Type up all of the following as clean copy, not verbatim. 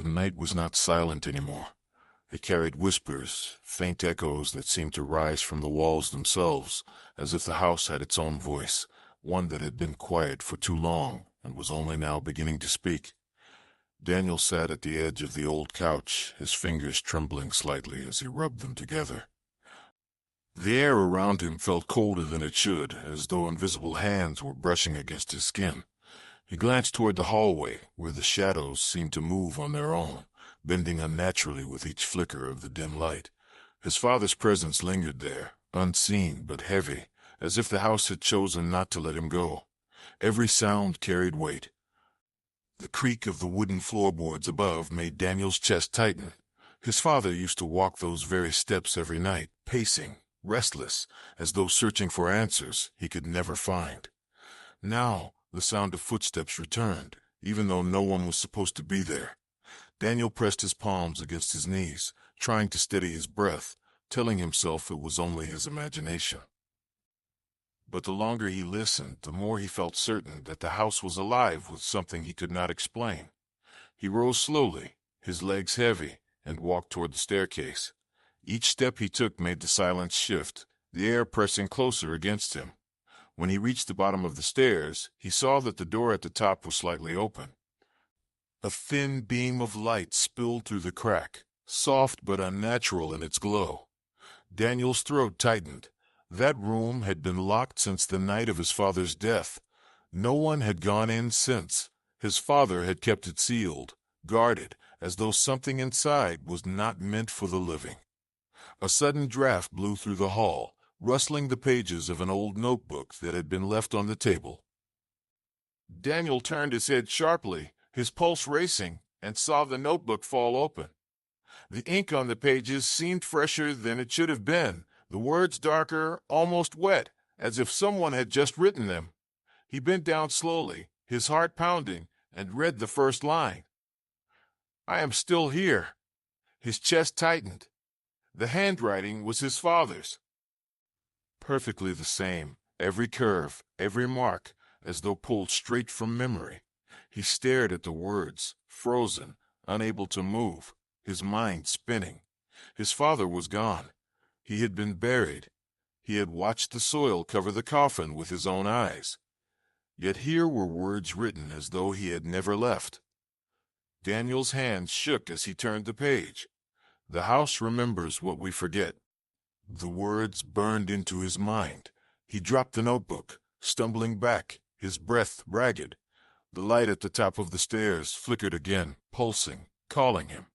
night was not silent anymore. It carried whispers, faint echoes that seemed to rise from the walls themselves, as if the house had its own voice, one that had been quiet for too long and was only now beginning to speak. Daniel sat at the edge of the old couch, his fingers trembling slightly as he rubbed them together. The air around him felt colder than it should, as though invisible hands were brushing against his skin. He glanced toward the hallway, where the shadows seemed to move on their own, bending unnaturally with each flicker of the dim light. His father's presence lingered there, unseen but heavy, as if the house had chosen not to let him go. Every sound carried weight. The creak of the wooden floorboards above made Daniel's chest tighten. His father used to walk those very steps every night, pacing, restless, as though searching for answers he could never find. Now, the sound of footsteps returned, even though no one was supposed to be there. Daniel pressed his palms against his knees, trying to steady his breath, telling himself it was only his imagination. But the longer he listened, the more he felt certain that the house was alive with something he could not explain. He rose slowly, his legs heavy, and walked toward the staircase. Each step he took made the silence shift, the air pressing closer against him. When he reached the bottom of the stairs, he saw that the door at the top was slightly open. A thin beam of light spilled through the crack, soft but unnatural in its glow. Daniel's throat tightened. That room had been locked since the night of his father's death. No one had gone in since. His father had kept it sealed, guarded, as though something inside was not meant for the living. A sudden draft blew through the hall, rustling the pages of an old notebook that had been left on the table. Daniel turned his head sharply, his pulse racing, and saw the notebook fall open. The ink on the pages seemed fresher than it should have been, the words darker, almost wet, as if someone had just written them. He bent down slowly, his heart pounding, and read the first line. "I am still here." His chest tightened. The handwriting was his father's. Perfectly the same, every curve, every mark, as though pulled straight from memory. He stared at the words, frozen, unable to move, his mind spinning. His father was gone. He had been buried. He had watched the soil cover the coffin with his own eyes. Yet here were words written as though he had never left. Daniel's hands shook as he turned the page. The house remembers what we forget. The words burned into his mind. He dropped the notebook, stumbling back, his breath ragged. The light at the top of the stairs flickered again, pulsing, calling him.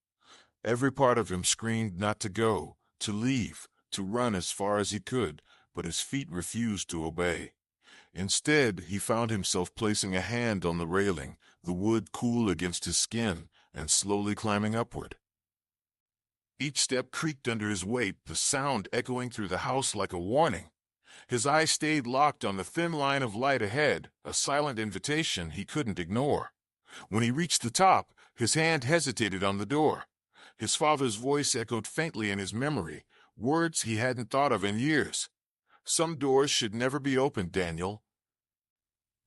Every part of him screamed not to go, to leave, to run as far as he could, but his feet refused to obey. Instead, he found himself placing a hand on the railing, the wood cool against his skin, and slowly climbing upward. Each step creaked under his weight, the sound echoing through the house like a warning. His eyes stayed locked on the thin line of light ahead, a silent invitation he couldn't ignore. When he reached the top, his hand hesitated on the door. His father's voice echoed faintly in his memory, words he hadn't thought of in years. "Some doors should never be opened, Daniel.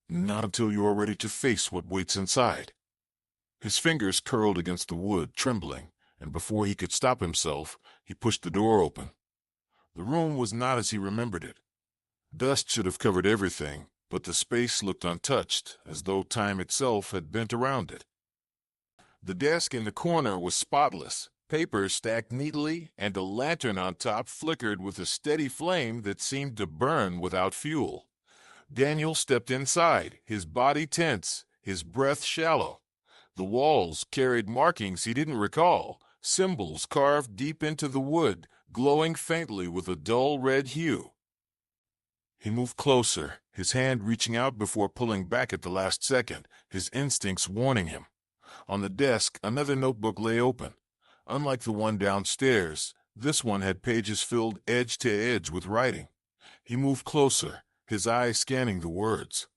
Not until you are ready to face what waits inside." His fingers curled against the wood, trembling, and before he could stop himself, he pushed the door open. The room was not as he remembered it. Dust should have covered everything, but the space looked untouched, as though time itself had bent around it. The desk in the corner was spotless, papers stacked neatly, and a lantern on top flickered with a steady flame that seemed to burn without fuel. Daniel stepped inside, his body tense, his breath shallow. The walls carried markings he didn't recall, symbols carved deep into the wood, glowing faintly with a dull red hue. He moved closer, his hand reaching out before pulling back at the last second, his instincts warning him. On the desk, another notebook lay open. Unlike the one downstairs, this one had pages filled edge to edge with writing. He moved closer, his eyes scanning the words.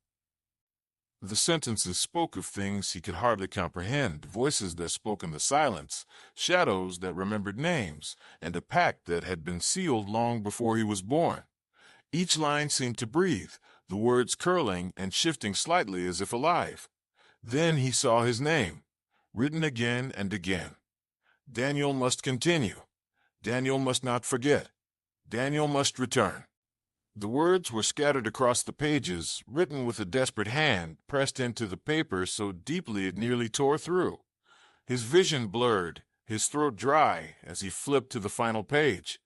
The sentences spoke of things he could hardly comprehend, voices that spoke in the silence, shadows that remembered names, and a pact that had been sealed long before he was born. Each line seemed to breathe, the words curling and shifting slightly as if alive. Then he saw his name. written again and again. Daniel must continue. Daniel must not forget. Daniel must return. The words were scattered across the pages, written with a desperate hand, pressed into the paper so deeply it nearly tore through. His vision blurred, his throat dry, as he flipped to the final page.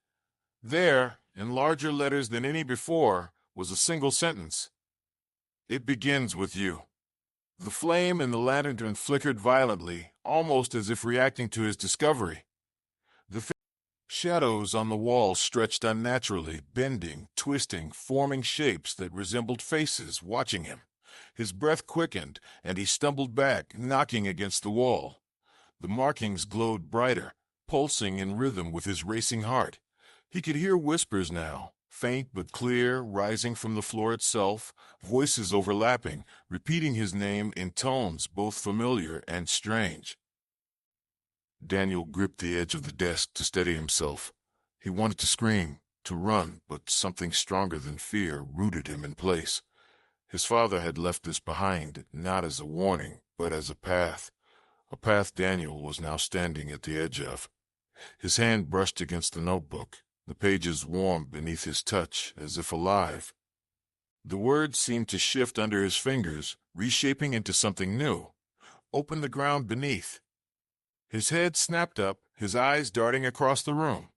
There, in larger letters than any before, was a single sentence. It begins with you. The flame in the lantern flickered violently, almost as if reacting to his discovery. The shadows on the wall stretched unnaturally, bending, twisting, forming shapes that resembled faces watching him. His breath quickened, and he stumbled back, knocking against the wall. The markings glowed brighter, pulsing in rhythm with his racing heart. He could hear whispers now, faint but clear, rising from the floor itself, voices overlapping, repeating his name in tones both familiar and strange. Daniel gripped the edge of the desk to steady himself. He wanted to scream, to run, but something stronger than fear rooted him in place. His father had left this behind, not as a warning, but as a path Daniel was now standing at the edge of. His hand brushed against the notebook, the pages warm beneath his touch, as if alive. The words seemed to shift under his fingers, reshaping into something new. Open the ground beneath. His head snapped up, his eyes darting across the room.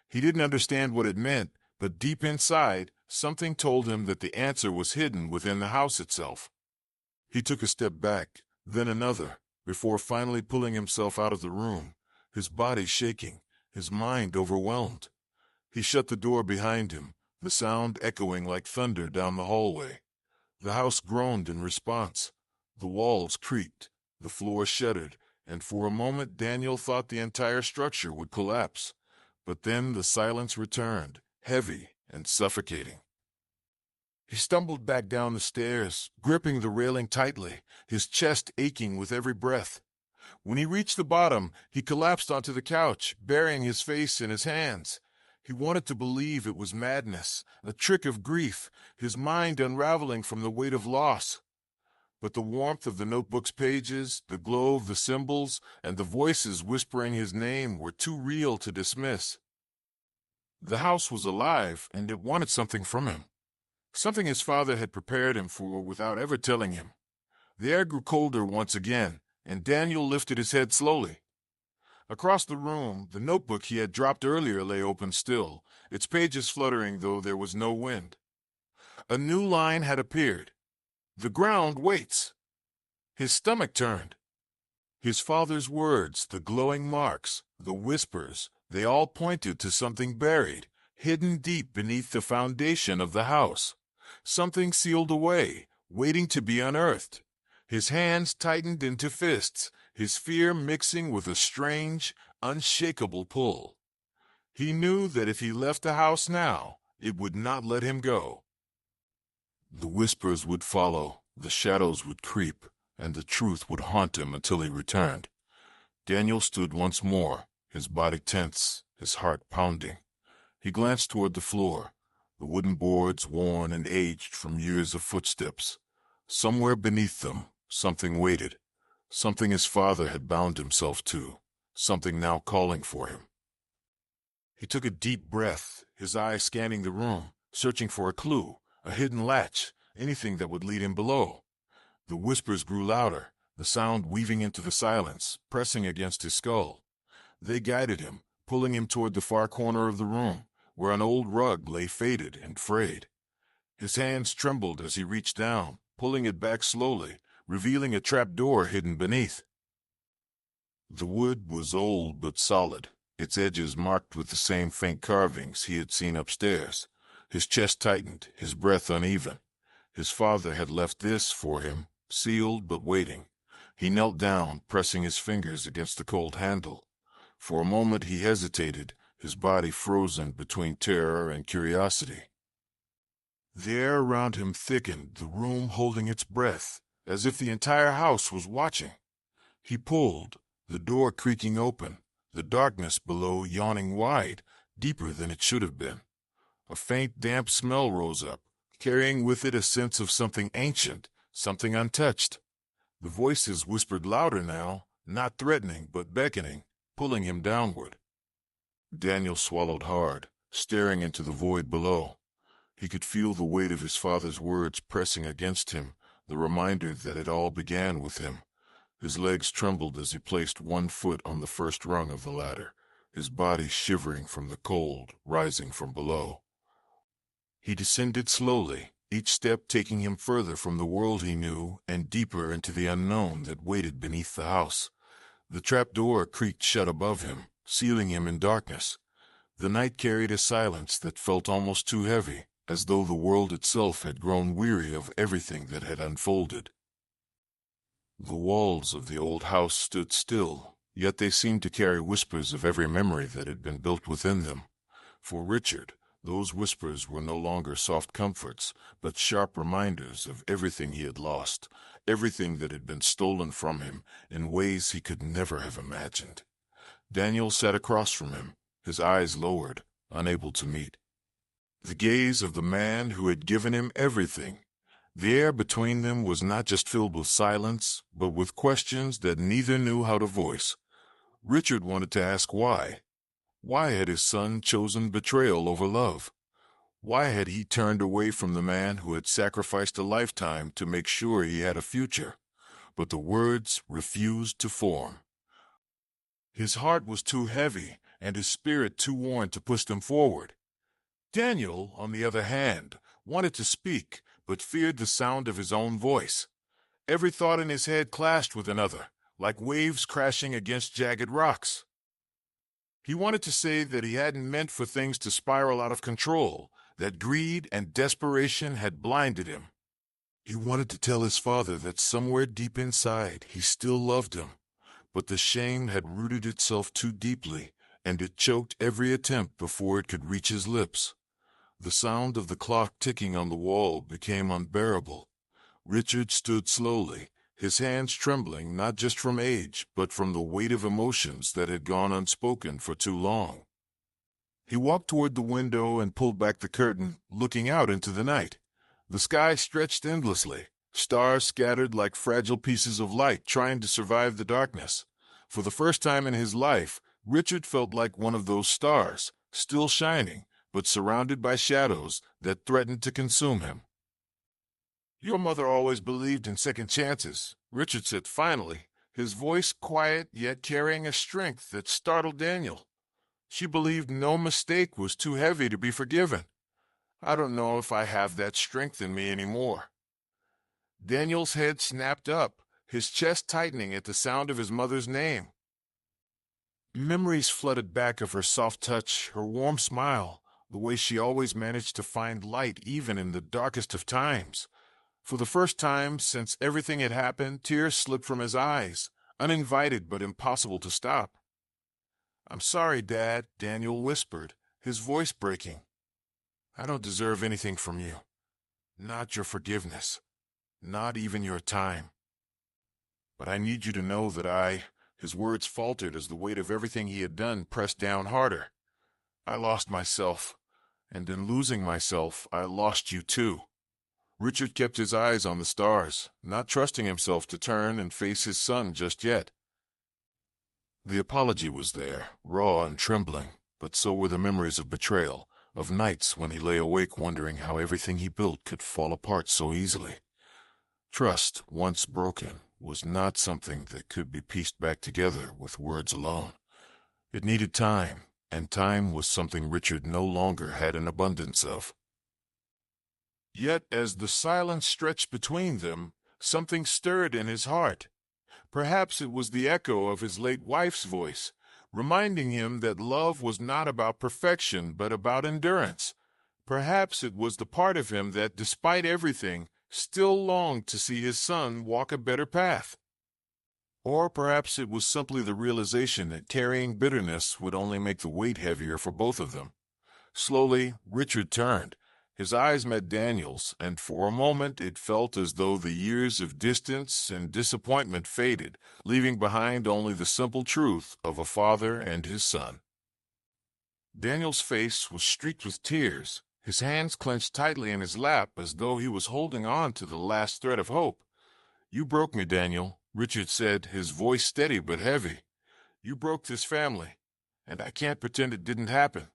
He didn't understand what it meant, but deep inside, something told him that the answer was hidden within the house itself. He took a step back, then another, before finally pulling himself out of the room, his body shaking, his mind overwhelmed. He shut the door behind him, the sound echoing like thunder down the hallway. The house groaned in response. The walls creaked, the floor shuddered, and for a moment Daniel thought the entire structure would collapse. But then the silence returned, heavy and suffocating. He stumbled back down the stairs, gripping the railing tightly, his chest aching with every breath. When he reached the bottom, he collapsed onto the couch, burying his face in his hands. He wanted to believe it was madness, a trick of grief, his mind unraveling from the weight of loss. But the warmth of the notebook's pages, the glow of the symbols, and the voices whispering his name were too real to dismiss. The house was alive, and it wanted something from him. Something his father had prepared him for without ever telling him. The air grew colder once again, and Daniel lifted his head slowly. Across the room, the notebook he had dropped earlier lay open still, its pages fluttering though there was no wind. A new line had appeared. The ground waits. His stomach turned. His father's words, the glowing marks, the whispers, they all pointed to something buried, hidden deep beneath the foundation of the house. Something sealed away, waiting to be unearthed. His hands tightened into fists, his fear mixing with a strange, unshakable pull. He knew that if he left the house now, it would not let him go. The whispers would follow, the shadows would creep, and the truth would haunt him until he returned. Daniel stood once more, his body tense, his heart pounding. He glanced toward the floor, the wooden boards worn and aged from years of footsteps. Somewhere beneath them, something waited, something his father had bound himself to, something now calling for him. He took a deep breath, his eyes scanning the room, searching for a clue, a hidden latch, anything that would lead him below. The whispers grew louder, the sound weaving into the silence, pressing against his skull. They guided him, pulling him toward the far corner of the room, where an old rug lay faded and frayed. His hands trembled as he reached down, pulling it back slowly, revealing a trap door hidden beneath. The wood was old but solid, its edges marked with the same faint carvings he had seen upstairs. His chest tightened, his breath uneven. His father had left this for him, sealed but waiting. He knelt down, pressing his fingers against the cold handle. For a moment he hesitated, his body frozen between terror and curiosity. The air around him thickened, the room holding its breath, as if the entire house was watching. He pulled, the door creaking open, the darkness below yawning wide, deeper than it should have been. A faint, damp smell rose up, carrying with it a sense of something ancient, something untouched. The voices whispered louder now, not threatening but beckoning, pulling him downward. Daniel swallowed hard, staring into the void below. He could feel the weight of his father's words pressing against him, the reminder that it all began with him. His legs trembled as he placed one foot on the first rung of the ladder, his body shivering from the cold rising from below. He descended slowly, each step taking him further from the world he knew and deeper into the unknown that waited beneath the house. The trapdoor creaked shut above him, sealing him in darkness. The night carried a silence that felt almost too heavy, as though the world itself had grown weary of everything that had unfolded. The walls of the old house stood still, yet they seemed to carry whispers of every memory that had been built within them. For Richard, those whispers were no longer soft comforts, but sharp reminders of everything he had lost, everything that had been stolen from him in ways he could never have imagined. Daniel sat across from him, his eyes lowered, unable to meet the gaze of the man who had given him everything. The air between them was not just filled with silence, but with questions that neither knew how to voice. Richard wanted to ask why. Why had his son chosen betrayal over love? Why had he turned away from the man who had sacrificed a lifetime to make sure he had a future? But the words refused to form. His heart was too heavy, and his spirit too worn to push them forward. Daniel, on the other hand, wanted to speak, but feared the sound of his own voice. Every thought in his head clashed with another, like waves crashing against jagged rocks. He wanted to say that he hadn't meant for things to spiral out of control, that greed and desperation had blinded him. He wanted to tell his father that somewhere deep inside he still loved him, but the shame had rooted itself too deeply, and it choked every attempt before it could reach his lips. The sound of the clock ticking on the wall became unbearable. Richard stood slowly, his hands trembling not just from age, but from the weight of emotions that had gone unspoken for too long. He walked toward the window and pulled back the curtain, looking out into the night. The sky stretched endlessly, stars scattered like fragile pieces of light trying to survive the darkness. For the first time in his life, Richard felt like one of those stars, still shining, but surrounded by shadows that threatened to consume him. "Your mother always believed in second chances," Richard said finally, his voice quiet yet carrying a strength that startled Daniel. "She believed no mistake was too heavy to be forgiven. I don't know if I have that strength in me anymore." Daniel's head snapped up, his chest tightening at the sound of his mother's name. Memories flooded back of her soft touch, her warm smile, the way she always managed to find light even in the darkest of times. For the first time since everything had happened, tears slipped from his eyes, uninvited but impossible to stop. "I'm sorry, Dad," Daniel whispered, his voice breaking. "I don't deserve anything from you. Not your forgiveness. Not even your time. But I need you to know that His words faltered as the weight of everything he had done pressed down harder. "I lost myself, and in losing myself, I lost you too." Richard kept his eyes on the stars, not trusting himself to turn and face his son just yet. The apology was there, raw and trembling, but so were the memories of betrayal, of nights when he lay awake wondering how everything he built could fall apart so easily. Trust, once broken, was not something that could be pieced back together with words alone. It needed time, and time was something Richard no longer had an abundance of. Yet as the silence stretched between them, something stirred in his heart. Perhaps it was the echo of his late wife's voice, reminding him that love was not about perfection but about endurance. Perhaps it was the part of him that, despite everything, still longed to see his son walk a better path. Or perhaps it was simply the realization that carrying bitterness would only make the weight heavier for both of them. Slowly, Richard turned. His eyes met Daniel's, and for a moment it felt as though the years of distance and disappointment faded, leaving behind only the simple truth of a father and his son. Daniel's face was streaked with tears, his hands clenched tightly in his lap as though he was holding on to the last thread of hope. "You broke me, Daniel," Richard said, his voice steady but heavy. "You broke this family, and I can't pretend it didn't happen.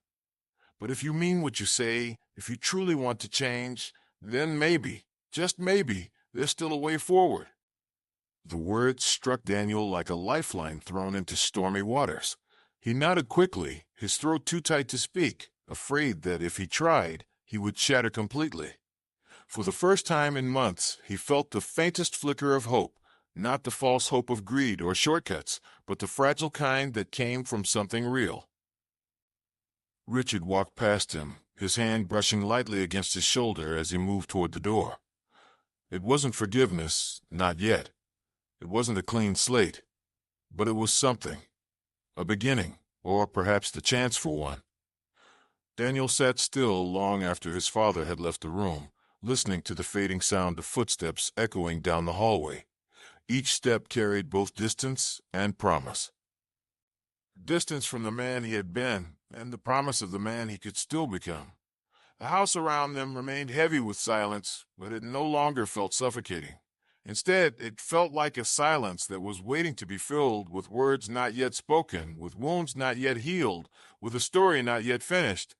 But if you mean what you say, if you truly want to change, then maybe, just maybe, there's still a way forward." The words struck Daniel like a lifeline thrown into stormy waters. He nodded quickly, his throat too tight to speak, afraid that if he tried, he would shatter completely. For the first time in months, he felt the faintest flicker of hope, not the false hope of greed or shortcuts, but the fragile kind that came from something real. Richard walked past him, his hand brushing lightly against his shoulder as he moved toward the door. It wasn't forgiveness, not yet. It wasn't a clean slate, but it was something, a beginning, or perhaps the chance for one. Daniel sat still long after his father had left the room, listening to the fading sound of footsteps echoing down the hallway. Each step carried both distance and promise. Distance from the man he had been, and the promise of the man he could still become. The house around them remained heavy with silence, but it no longer felt suffocating. Instead, it felt like a silence that was waiting to be filled with words not yet spoken, with wounds not yet healed, with a story not yet finished.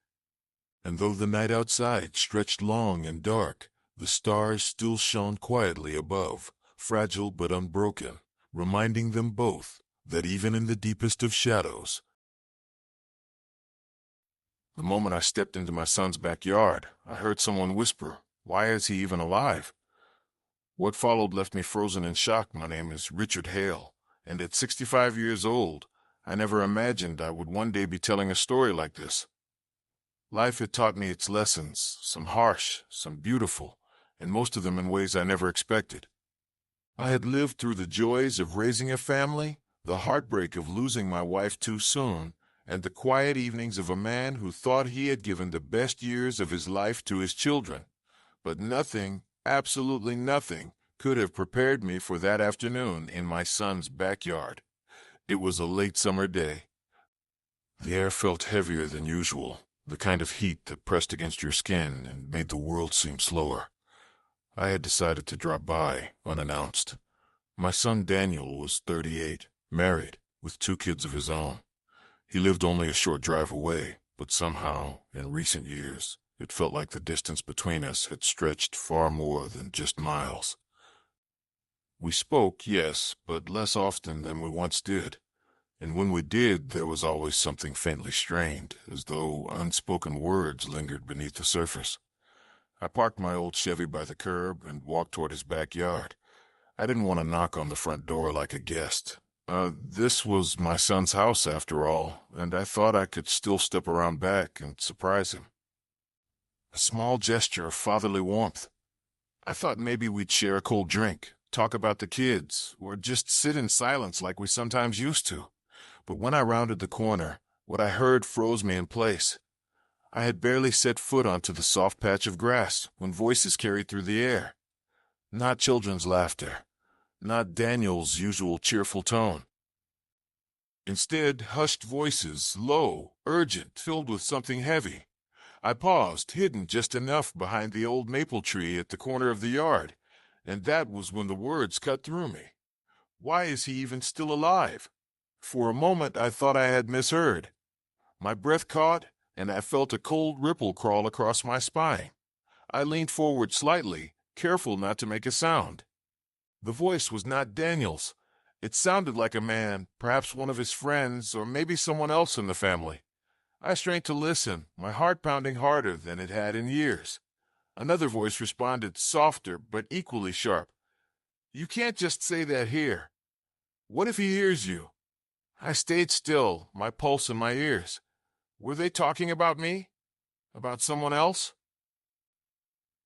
And though the night outside stretched long and dark, the stars still shone quietly above, fragile but unbroken, reminding them both that even in the deepest of shadows. The moment I stepped into my son's backyard, I heard someone whisper, "Why is he even alive?" What followed left me frozen in shock. My name is Richard Hale, and at 65 years old, I never imagined I would one day be telling a story like this. Life had taught me its lessons, some harsh, some beautiful, and most of them in ways I never expected. I had lived through the joys of raising a family, the heartbreak of losing my wife too soon, and the quiet evenings of a man who thought he had given the best years of his life to his children. But nothing, absolutely nothing, could have prepared me for that afternoon in my son's backyard. It was a late summer day. The air felt heavier than usual, the kind of heat that pressed against your skin and made the world seem slower. I had decided to drop by, unannounced. My son Daniel was 38, married, with 2 kids of his own. He lived only a short drive away, but somehow, in recent years, it felt like the distance between us had stretched far more than just miles. We spoke, yes, but less often than we once did. And when we did, there was always something faintly strained, as though unspoken words lingered beneath the surface. I parked my old Chevy by the curb and walked toward his backyard. I didn't want to knock on the front door like a guest. This was my son's house, after all, and I thought I could still step around back and surprise him. A small gesture of fatherly warmth. I thought maybe we'd share a cold drink, talk about the kids, or just sit in silence like we sometimes used to. But when I rounded the corner, what I heard froze me in place. I had barely set foot onto the soft patch of grass when voices carried through the air. Not children's laughter, not Daniel's usual cheerful tone. Instead, hushed voices, low, urgent, filled with something heavy. I paused, hidden just enough behind the old maple tree at the corner of the yard, and that was when the words cut through me. Why is he even still alive? For a moment I thought I had misheard. My breath caught, and I felt a cold ripple crawl across my spine. I leaned forward slightly, careful not to make a sound. The voice was not Daniel's. It sounded like a man, perhaps one of his friends, or maybe someone else in the family. I strained to listen, my heart pounding harder than it had in years. Another voice responded, softer but equally sharp. "You can't just say that here. What if he hears you?" I stayed still, my pulse in my ears. Were they talking about me? About someone else?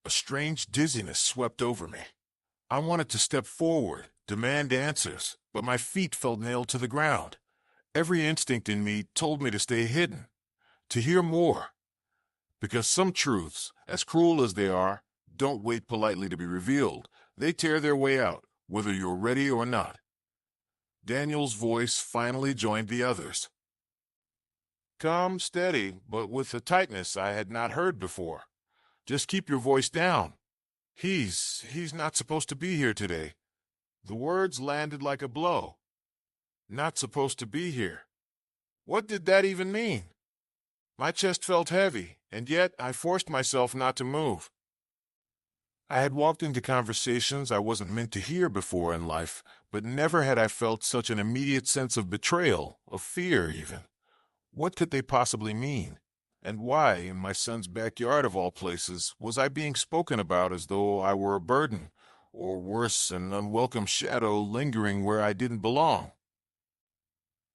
A strange dizziness swept over me. I wanted to step forward, demand answers, but my feet felt nailed to the ground. Every instinct in me told me to stay hidden, to hear more. Because some truths, as cruel as they are, don't wait politely to be revealed. They tear their way out, whether you're ready or not. Daniel's voice finally joined the others. Calm, steady, but with a tightness I had not heard before. "Just keep your voice down. He's not supposed to be here today." The words landed like a blow. Not supposed to be here. What did that even mean? My chest felt heavy, and yet I forced myself not to move. I had walked into conversations I wasn't meant to hear before in life, but never had I felt such an immediate sense of betrayal, of fear even. What could they possibly mean? And why, in my son's backyard of all places, was I being spoken about as though I were a burden, or worse, an unwelcome shadow lingering where I didn't belong?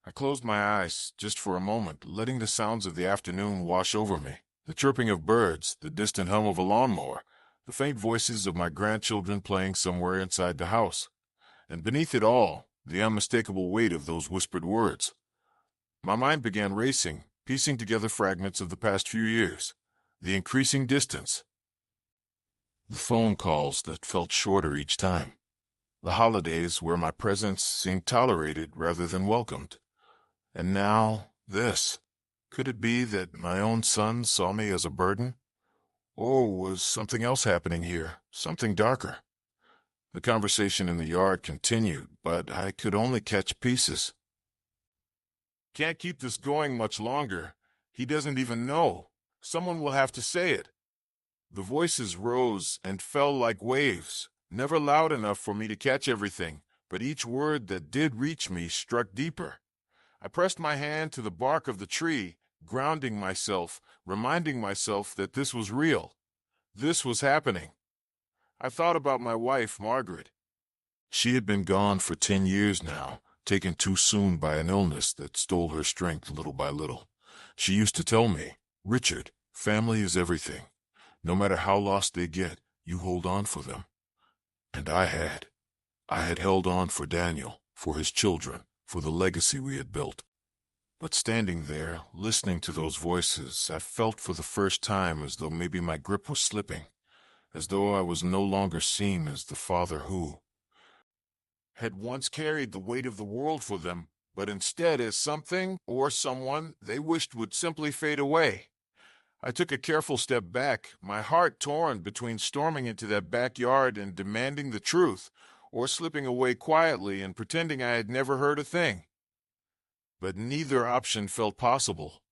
I closed my eyes, just for a moment, letting the sounds of the afternoon wash over me. The chirping of birds, the distant hum of a lawnmower, the faint voices of my grandchildren playing somewhere inside the house. And beneath it all, the unmistakable weight of those whispered words. My mind began racing, piecing together fragments of the past few years. The increasing distance. The phone calls that felt shorter each time. The holidays where my presence seemed tolerated rather than welcomed. And now, this. Could it be that my own son saw me as a burden? Or was something else happening here, something darker? The conversation in the yard continued, but I could only catch pieces. Can't keep this going much longer. He doesn't even know. Someone will have to say it. The voices rose and fell like waves, never loud enough for me to catch everything, but each word that did reach me struck deeper. I pressed my hand to the bark of the tree, grounding myself, reminding myself that this was real. This was happening. I thought about my wife, Margaret. She had been gone for 10 years now, taken too soon by an illness that stole her strength little by little. She used to tell me, "Richard, family is everything. No matter how lost they get, you hold on for them." And I had. I had held on for Daniel, for his children, for the legacy we had built. But standing there, listening to those voices, I felt for the first time as though maybe my grip was slipping, as though I was no longer seen as the father who had once carried the weight of the world for them, but instead as something or someone they wished would simply fade away. I took a careful step back, my heart torn between storming into that backyard and demanding the truth, or slipping away quietly and pretending I had never heard a thing. But neither option felt possible.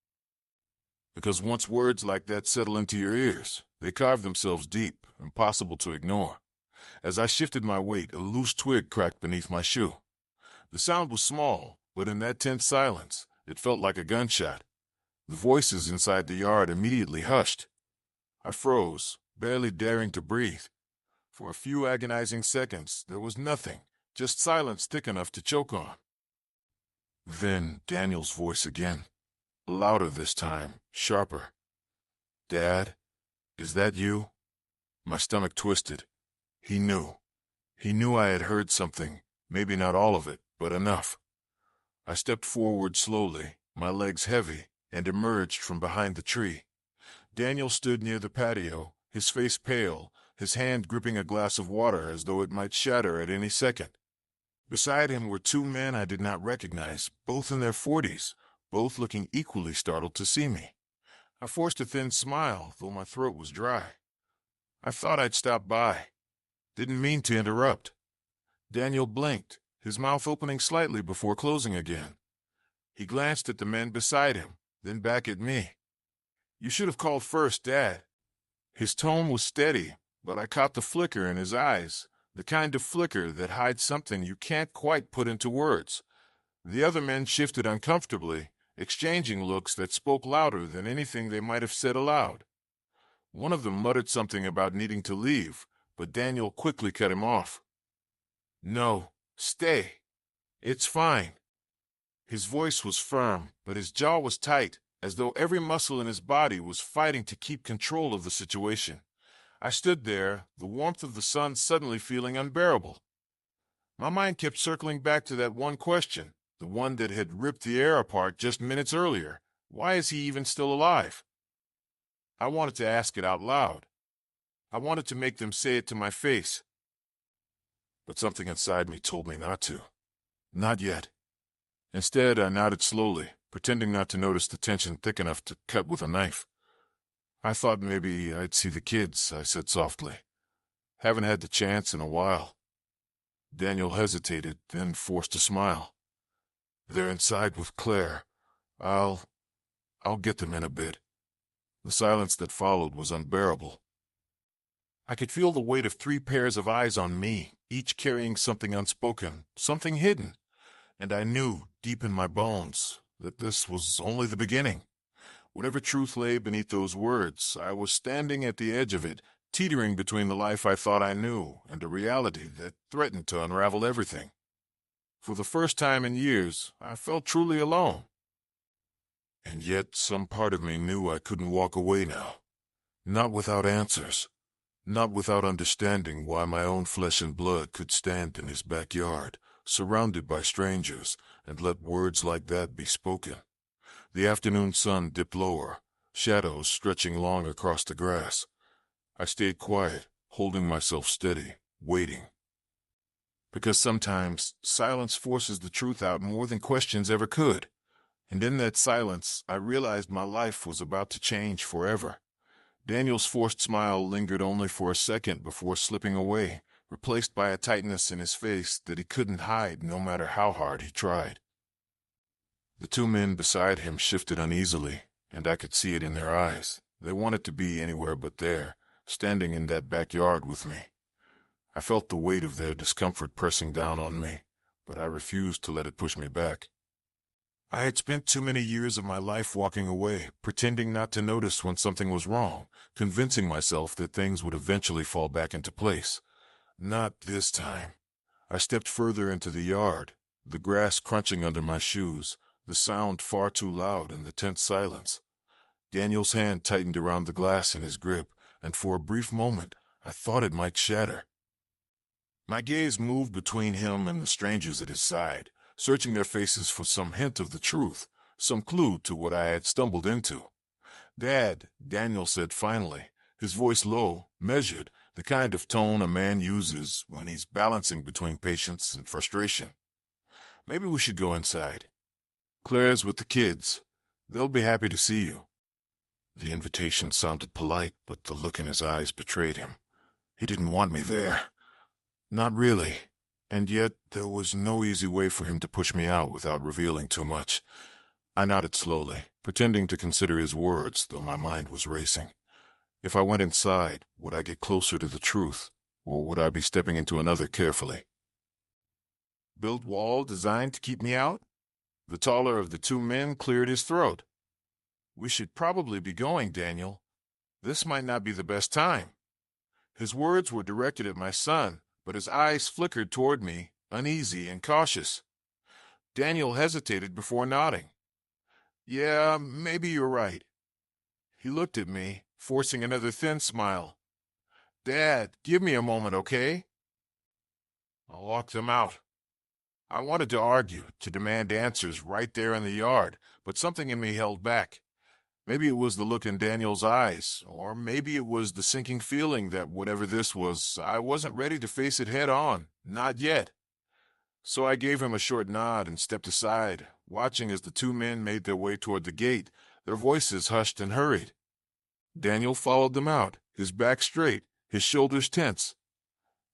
Because once words like that settle into your ears, they carve themselves deep, impossible to ignore. As I shifted my weight, a loose twig cracked beneath my shoe. The sound was small, but in that tense silence, it felt like a gunshot. The voices inside the yard immediately hushed. I froze, barely daring to breathe. For a few agonizing seconds, there was nothing, just silence thick enough to choke on. Then Daniel's voice again, louder this time, sharper. "Dad, is that you?" My stomach twisted. He knew. He knew I had heard something, maybe not all of it, but enough. I stepped forward slowly, my legs heavy, and emerged from behind the tree. Daniel stood near the patio, his face pale, his hand gripping a glass of water as though it might shatter at any second. Beside him were two men I did not recognize, both in their 40s, both looking equally startled to see me. I forced a thin smile, though my throat was dry. I thought I'd stop by. Didn't mean to interrupt. Daniel blinked, his mouth opening slightly before closing again. He glanced at the men beside him, then back at me. "You should have called first, Dad." His tone was steady, but I caught the flicker in his eyes, the kind of flicker that hides something you can't quite put into words. The other men shifted uncomfortably, exchanging looks that spoke louder than anything they might have said aloud. One of them muttered something about needing to leave, but Daniel quickly cut him off. "No, stay. It's fine." His voice was firm, but his jaw was tight, as though every muscle in his body was fighting to keep control of the situation. I stood there, the warmth of the sun suddenly feeling unbearable. My mind kept circling back to that one question, the one that had ripped the air apart just minutes earlier. Why is he even still alive? I wanted to ask it out loud. I wanted to make them say it to my face. But something inside me told me not to. Not yet. Instead, I nodded slowly, pretending not to notice the tension thick enough to cut with a knife. "I thought maybe I'd see the kids," I said softly. "Haven't had the chance in a while." Daniel hesitated, then forced a smile. "They're inside with Claire. I'll get them in a bit." The silence that followed was unbearable. I could feel the weight of 3 pairs of eyes on me, each carrying something unspoken, something hidden, and I knew, deep in my bones, that this was only the beginning. Whatever truth lay beneath those words, I was standing at the edge of it, teetering between the life I thought I knew and a reality that threatened to unravel everything. For the first time in years, I felt truly alone. And yet some part of me knew I couldn't walk away now. Not without answers. Not without understanding why my own flesh and blood could stand in his backyard, surrounded by strangers, and let words like that be spoken. The afternoon sun dipped lower, shadows stretching long across the grass. I stayed quiet, holding myself steady, waiting. Because sometimes silence forces the truth out more than questions ever could. And in that silence, I realized my life was about to change forever. Daniel's forced smile lingered only for a second before slipping away, replaced by a tightness in his face that he couldn't hide no matter how hard he tried. The 2 men beside him shifted uneasily, and I could see it in their eyes. They wanted to be anywhere but there, standing in that backyard with me. I felt the weight of their discomfort pressing down on me, but I refused to let it push me back. I had spent too many years of my life walking away, pretending not to notice when something was wrong, convincing myself that things would eventually fall back into place. Not this time. I stepped further into the yard, the grass crunching under my shoes, the sound far too loud in the tense silence. Daniel's hand tightened around the glass in his grip, and for a brief moment, I thought it might shatter. My gaze moved between him and the strangers at his side, searching their faces for some hint of the truth, some clue to what I had stumbled into. "Dad," Daniel said finally, his voice low, measured, the kind of tone a man uses when he's balancing between patience and frustration. "Maybe we should go inside. Claire's with the kids. They'll be happy to see you." The invitation sounded polite, but the look in his eyes betrayed him. He didn't want me there. Not really. And yet there was no easy way for him to push me out without revealing too much. I nodded slowly, pretending to consider his words, though my mind was racing. If I went inside, would I get closer to the truth, or would I be stepping into another carefully? "Built wall designed to keep me out?" The taller of the 2 men cleared his throat. "We should probably be going, Daniel. This might not be the best time." His words were directed at my son, but his eyes flickered toward me, uneasy and cautious. Daniel hesitated before nodding. "Yeah, maybe you're right." He looked at me, forcing another thin smile. "Dad, give me a moment, okay?" I walked them out. I wanted to argue, to demand answers right there in the yard, but something in me held back. Maybe it was the look in Daniel's eyes, or maybe it was the sinking feeling that whatever this was, I wasn't ready to face it head on, not yet. So I gave him a short nod and stepped aside, watching as the 2 men made their way toward the gate, their voices hushed and hurried. Daniel followed them out, his back straight, his shoulders tense.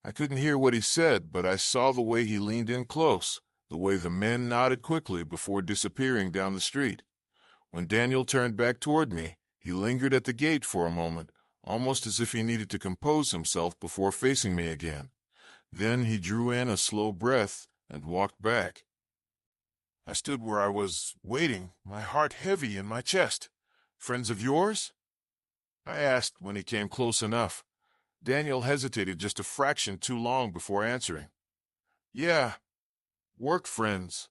I couldn't hear what he said, but I saw the way he leaned in close, the way the men nodded quickly before disappearing down the street. When Daniel turned back toward me, he lingered at the gate for a moment, almost as if he needed to compose himself before facing me again. Then he drew in a slow breath and walked back. I stood where I was, waiting, my heart heavy in my chest. "Friends of yours?" I asked when he came close enough. Daniel hesitated just a fraction too long before answering. "Yeah, work friends.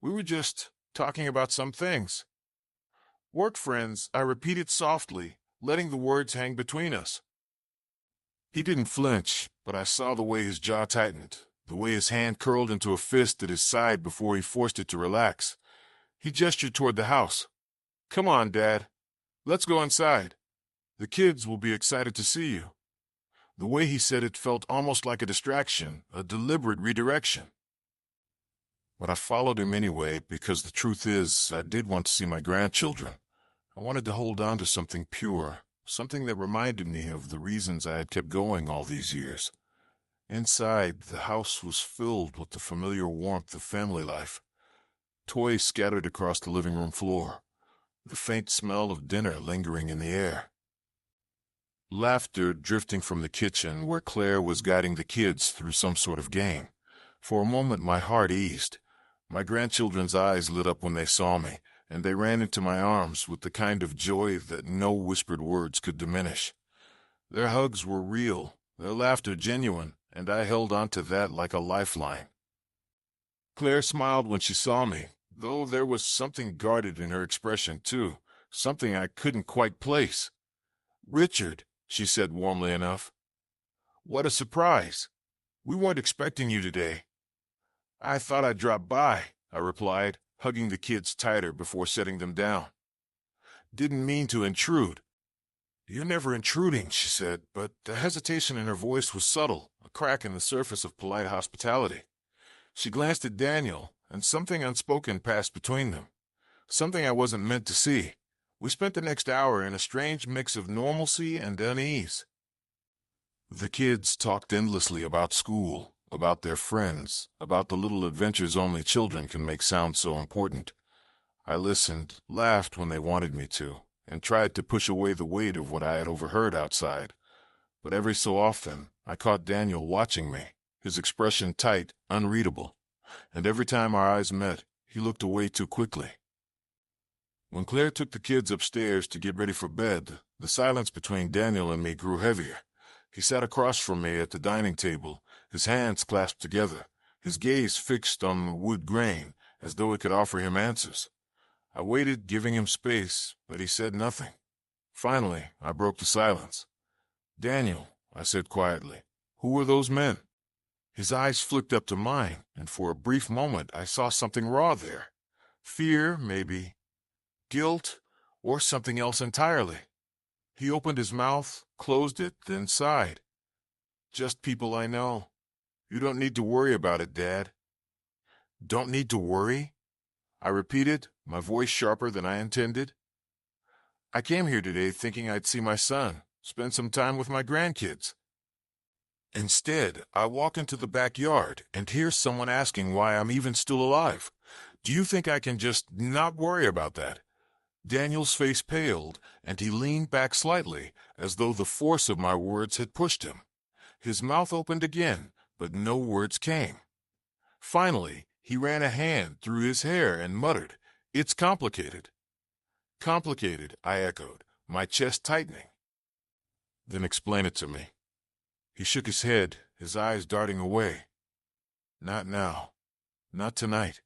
We were just talking about some things." "Work friends," I repeated softly, letting the words hang between us. He didn't flinch, but I saw the way his jaw tightened, the way his hand curled into a fist at his side before he forced it to relax. He gestured toward the house. "Come on, Dad. Let's go inside. The kids will be excited to see you." The way he said it felt almost like a distraction, a deliberate redirection. But I followed him anyway because the truth is, I did want to see my grandchildren. I wanted to hold on to something pure, something that reminded me of the reasons I had kept going all these years. Inside, the house was filled with the familiar warmth of family life. Toys scattered across the living room floor, the faint smell of dinner lingering in the air. Laughter drifting from the kitchen where Claire was guiding the kids through some sort of game. For a moment my heart eased. My grandchildren's eyes lit up when they saw me, and they ran into my arms with the kind of joy that no whispered words could diminish. Their hugs were real, their laughter genuine, and I held on to that like a lifeline. Claire smiled when she saw me, though there was something guarded in her expression, too, something I couldn't quite place. "Richard," she said warmly enough. "What a surprise. We weren't expecting you today." "I thought I'd drop by," I replied, hugging the kids tighter before setting them down. "Didn't mean to intrude." "You're never intruding," she said, but the hesitation in her voice was subtle, a crack in the surface of polite hospitality. She glanced at Daniel, and something unspoken passed between them. Something I wasn't meant to see. We spent the next hour in a strange mix of normalcy and unease. The kids talked endlessly about school, about their friends, about the little adventures only children can make sound so important. I listened, laughed when they wanted me to, and tried to push away the weight of what I had overheard outside. But every so often, I caught Daniel watching me, his expression tight, unreadable, and every time our eyes met, he looked away too quickly. When Claire took the kids upstairs to get ready for bed, the silence between Daniel and me grew heavier. He sat across from me at the dining table, his hands clasped together, his gaze fixed on the wood grain, as though it could offer him answers. I waited, giving him space, but he said nothing. Finally, I broke the silence. "Daniel," I said quietly, "who were those men?" His eyes flicked up to mine, and for a brief moment I saw something raw there. Fear, maybe. Guilt, or something else entirely. He opened his mouth, closed it, then sighed. "Just people I know. You don't need to worry about it, Dad." "Don't need to worry?" I repeated, my voice sharper than I intended. "I came here today thinking I'd see my son, spend some time with my grandkids. Instead, I walk into the backyard and hear someone asking why I'm even still alive. Do you think I can just not worry about that?" Daniel's face paled, and he leaned back slightly, as though the force of my words had pushed him. His mouth opened again, but no words came. Finally, he ran a hand through his hair and muttered, "It's complicated." "Complicated," I echoed, my chest tightening. "Then explain it to me." He shook his head, his eyes darting away. "Not now. Not tonight.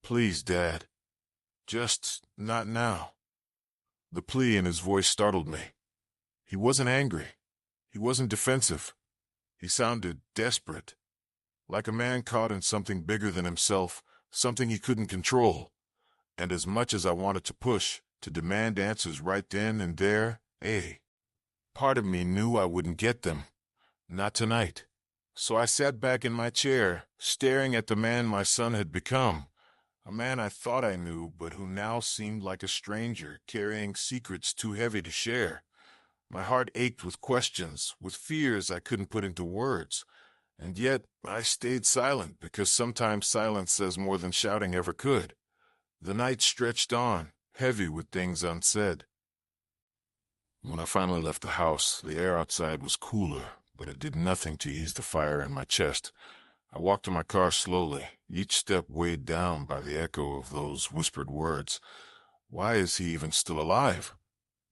Please, Dad. Just not now." The plea in his voice startled me. He wasn't angry. He wasn't defensive. He sounded desperate, like a man caught in something bigger than himself, something he couldn't control. And as much as I wanted to push, to demand answers right then and there, part of me knew I wouldn't get them. Not tonight. So I sat back in my chair, staring at the man my son had become. A man I thought I knew, but who now seemed like a stranger, carrying secrets too heavy to share. My heart ached with questions, with fears I couldn't put into words. And yet, I stayed silent, because sometimes silence says more than shouting ever could. The night stretched on, heavy with things unsaid. When I finally left the house, the air outside was cooler, but it did nothing to ease the fire in my chest. I walked to my car slowly, each step weighed down by the echo of those whispered words. Why is he even still alive?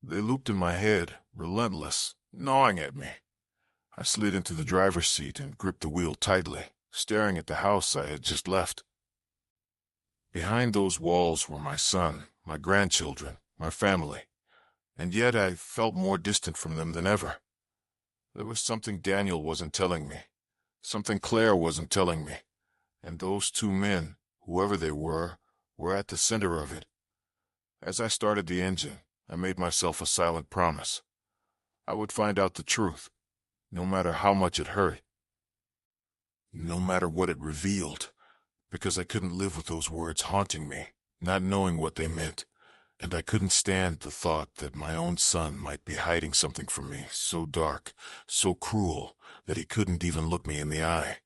They looped in my head, relentless, gnawing at me. I slid into the driver's seat and gripped the wheel tightly, staring at the house I had just left. Behind those walls were my son, my grandchildren, my family, and yet I felt more distant from them than ever. There was something Daniel wasn't telling me, something Claire wasn't telling me, and those two men, whoever they were at the center of it. As I started the engine, I made myself a silent promise. I would find out the truth, no matter how much it hurt, no matter what it revealed, because I couldn't live with those words haunting me, not knowing what they meant. And I couldn't stand the thought that my own son might be hiding something from me so dark, so cruel, that he couldn't even look me in the eye.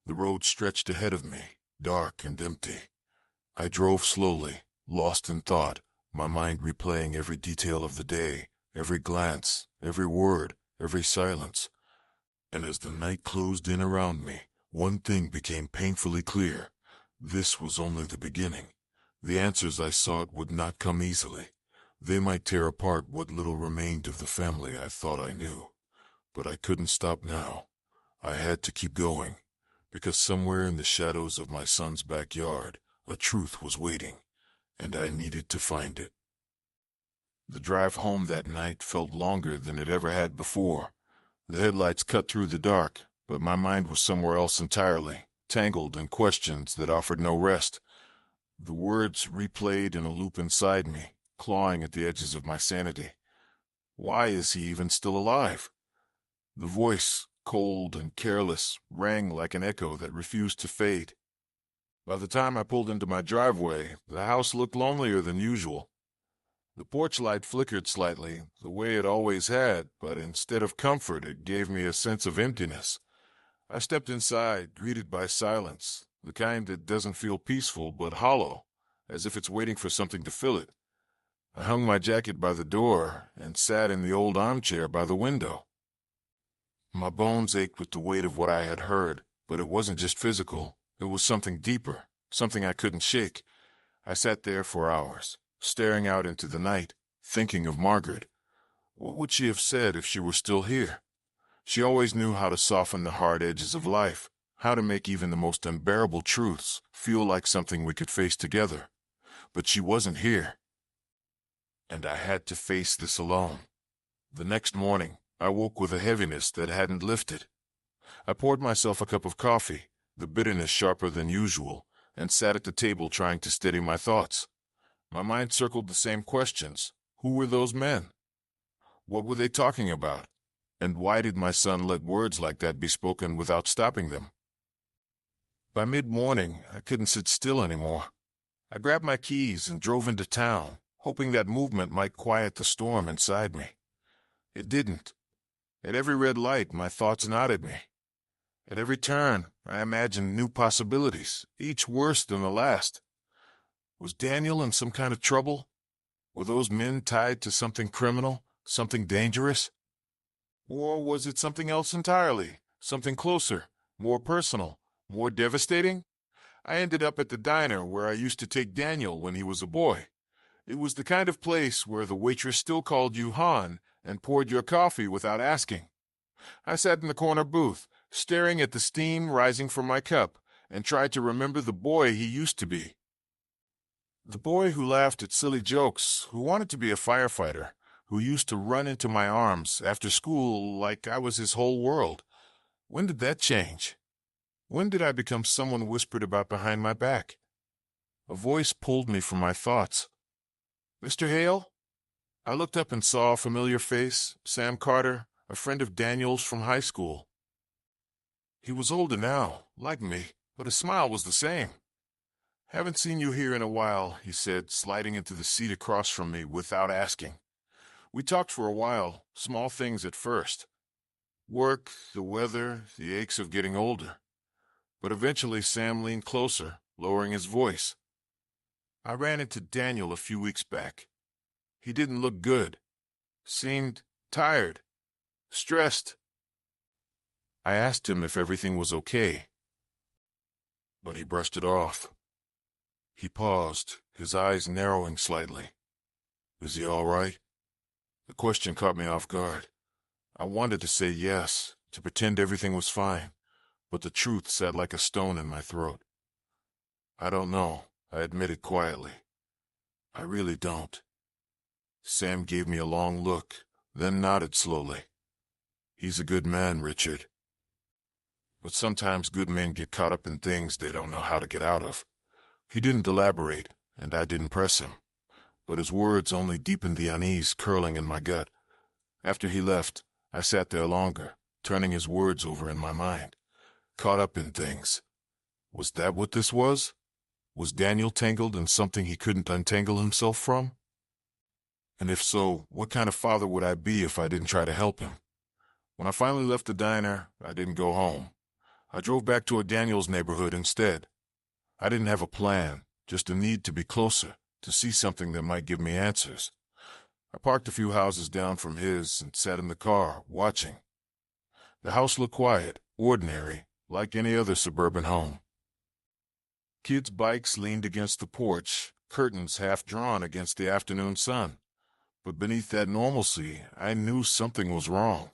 The road stretched ahead of me, dark and empty. I drove slowly, lost in thought, my mind replaying every detail of the day, every glance, every word, every silence. And as the night closed in around me, one thing became painfully clear. This was only the beginning. The answers I sought would not come easily. They might tear apart what little remained of the family I thought I knew. But I couldn't stop now. I had to keep going, because somewhere in the shadows of my son's backyard, a truth was waiting, and I needed to find it. The drive home that night felt longer than it ever had before. The headlights cut through the dark, but my mind was somewhere else entirely, tangled in questions that offered no rest. The words replayed in a loop inside me, clawing at the edges of my sanity. Why is he even still alive? The voice, cold and careless, rang like an echo that refused to fade. By the time I pulled into my driveway, the house looked lonelier than usual. The porch light flickered slightly, the way it always had, but instead of comfort, it gave me a sense of emptiness. I stepped inside, greeted by silence, the kind that doesn't feel peaceful but hollow, as if it's waiting for something to fill it. I hung my jacket by the door and sat in the old armchair by the window. My bones ached with the weight of what I had heard, but it wasn't just physical. It was something deeper, something I couldn't shake. I sat there for hours, staring out into the night, thinking of Margaret. What would she have said if she were still here? She always knew how to soften the hard edges of life, how to make even the most unbearable truths feel like something we could face together. But she wasn't here. And I had to face this alone. The next morning, I woke with a heaviness that hadn't lifted. I poured myself a cup of coffee, the bitterness sharper than usual, and sat at the table trying to steady my thoughts. My mind circled the same questions. Who were those men? What were they talking about? And why did my son let words like that be spoken without stopping them? By mid-morning, I couldn't sit still anymore. I grabbed my keys and drove into town, hoping that movement might quiet the storm inside me. It didn't. At every red light, my thoughts nodded me. At every turn, I imagined new possibilities, each worse than the last. Was Daniel in some kind of trouble? Were those men tied to something criminal, something dangerous? Or was it something else entirely, something closer, more personal, more devastating? I ended up at the diner where I used to take Daniel when he was a boy. It was the kind of place where the waitress still called you Han and poured your coffee without asking. I sat in the corner booth, staring at the steam rising from my cup, and tried to remember the boy he used to be. The boy who laughed at silly jokes, who wanted to be a firefighter, who used to run into my arms after school like I was his whole world. When did that change? When did I become someone whispered about behind my back? A voice pulled me from my thoughts. "Mr. Hale?" I looked up and saw a familiar face, Sam Carter, a friend of Daniel's from high school. He was older now, like me, but his smile was the same. "Haven't seen you here in a while," he said, sliding into the seat across from me without asking. We talked for a while, small things at first. Work, the weather, the aches of getting older. But eventually Sam leaned closer, lowering his voice. "I ran into Daniel a few weeks back. He didn't look good. Seemed tired, stressed. I asked him if everything was okay, but he brushed it off." He paused, his eyes narrowing slightly. "Is he all right?" The question caught me off guard. I wanted to say yes, to pretend everything was fine, but the truth sat like a stone in my throat. "I don't know," I admitted quietly. "I really don't." Sam gave me a long look, then nodded slowly. "He's a good man, Richard. But sometimes good men get caught up in things they don't know how to get out of." He didn't elaborate, and I didn't press him, but his words only deepened the unease curling in my gut. After he left, I sat there longer, turning his words over in my mind. Caught up in things. Was that what this was? Was Daniel tangled in something he couldn't untangle himself from? And if so, what kind of father would I be if I didn't try to help him? When I finally left the diner, I didn't go home. I drove back toward Daniel's neighborhood instead. I didn't have a plan, just a need to be closer, to see something that might give me answers. I parked a few houses down from his and sat in the car, watching. The house looked quiet, ordinary, like any other suburban home. Kids' bikes leaned against the porch, curtains half drawn against the afternoon sun. But beneath that normalcy, I knew something was wrong.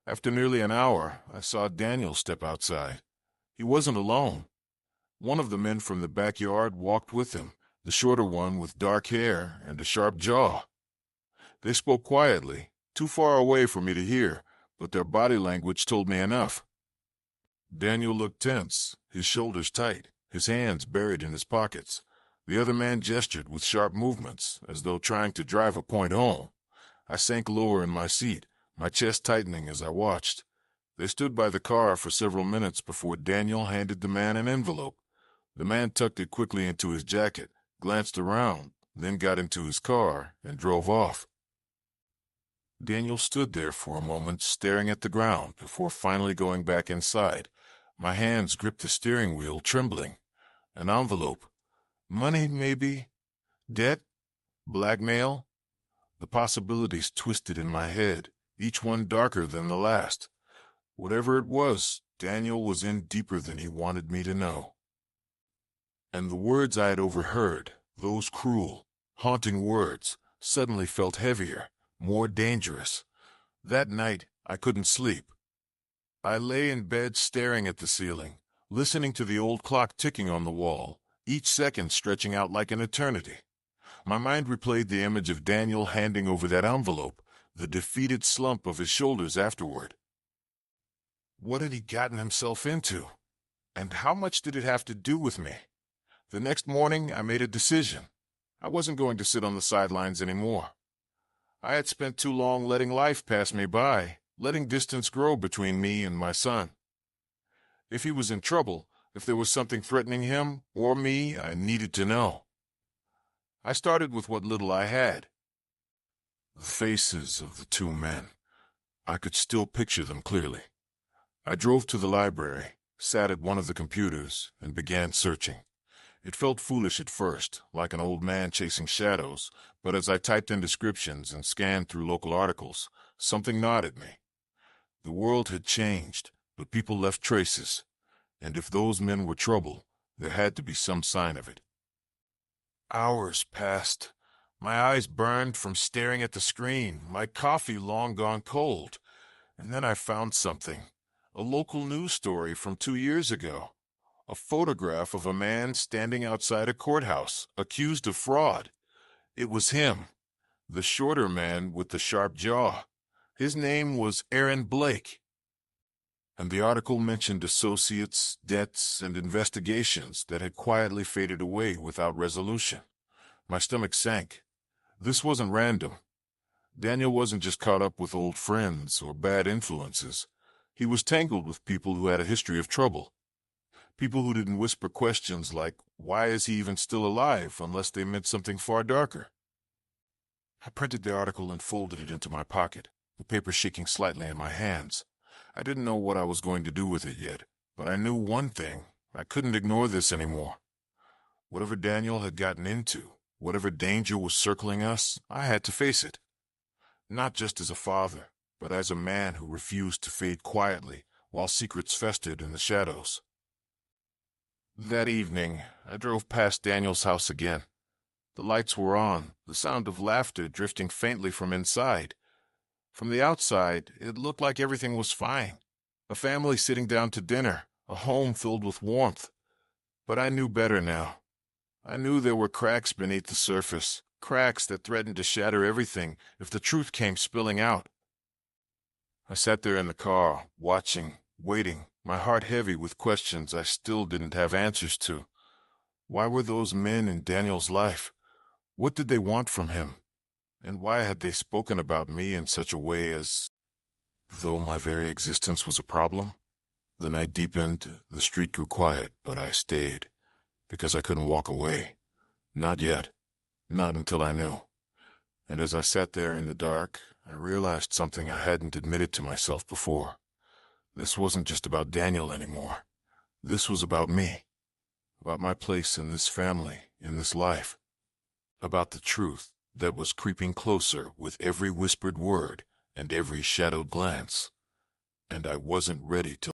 After nearly an hour, I saw Daniel step outside. He wasn't alone. One of the men from the backyard walked with him, the shorter one with dark hair and a sharp jaw. They spoke quietly, too far away for me to hear, but their body language told me enough. Daniel looked tense, his shoulders tight, his hands buried in his pockets. The other man gestured with sharp movements, as though trying to drive a point home. I sank lower in my seat, my chest tightening as I watched. They stood by the car for several minutes before Daniel handed the man an envelope. The man tucked it quickly into his jacket, glanced around, then got into his car and drove off. Daniel stood there for a moment, staring at the ground, before finally going back inside. My hands gripped the steering wheel, trembling. An envelope. Money, maybe? Debt? Blackmail? The possibilities twisted in my head, each one darker than the last. Whatever it was, Daniel was in deeper than he wanted me to know. And the words I had overheard, those cruel, haunting words, suddenly felt heavier, more dangerous. That night, I couldn't sleep. I lay in bed staring at the ceiling, listening to the old clock ticking on the wall, each second stretching out like an eternity. My mind replayed the image of Daniel handing over that envelope, the defeated slump of his shoulders afterward. What had he gotten himself into? And how much did it have to do with me? The next morning, I made a decision. I wasn't going to sit on the sidelines anymore. I had spent too long letting life pass me by, letting distance grow between me and my son. If he was in trouble, if there was something threatening him or me, I needed to know. I started with what little I had. The faces of the two men. I could still picture them clearly. I drove to the library, sat at one of the computers, and began searching. It felt foolish at first, like an old man chasing shadows, but as I typed in descriptions and scanned through local articles, something nodded me. The world had changed, but people left traces, and if those men were trouble, there had to be some sign of it. Hours passed. My eyes burned from staring at the screen, my coffee long gone cold, and then I found something. A local news story from 2 years ago. A photograph of a man standing outside a courthouse, accused of fraud. It was him, the shorter man with the sharp jaw. His name was Aaron Blake. And the article mentioned associates, debts, and investigations that had quietly faded away without resolution. My stomach sank. This wasn't random. Daniel wasn't just caught up with old friends or bad influences. He was tangled with people who had a history of trouble. People who didn't whisper questions like, why is he even still alive, unless they meant something far darker. I printed the article and folded it into my pocket, the paper shaking slightly in my hands. I didn't know what I was going to do with it yet, but I knew one thing. I couldn't ignore this anymore. Whatever Daniel had gotten into, whatever danger was circling us, I had to face it. Not just as a father, but as a man who refused to fade quietly while secrets festered in the shadows. That evening, I drove past Daniel's house again. The lights were on, the sound of laughter drifting faintly from inside. From the outside, it looked like everything was fine. A family sitting down to dinner, a home filled with warmth. But I knew better now. I knew there were cracks beneath the surface, cracks that threatened to shatter everything if the truth came spilling out. I sat there in the car, watching, waiting, my heart heavy with questions I still didn't have answers to. Why were those men in Daniel's life? What did they want from him? And why had they spoken about me in such a way as though my very existence was a problem? The night deepened, the street grew quiet, but I stayed, because I couldn't walk away. Not yet. Not until I knew. And as I sat there in the dark, I realized something I hadn't admitted to myself before. This wasn't just about Daniel anymore. This was about me. About my place in this family, in this life. About the truth that was creeping closer with every whispered word and every shadowed glance. And I wasn't ready to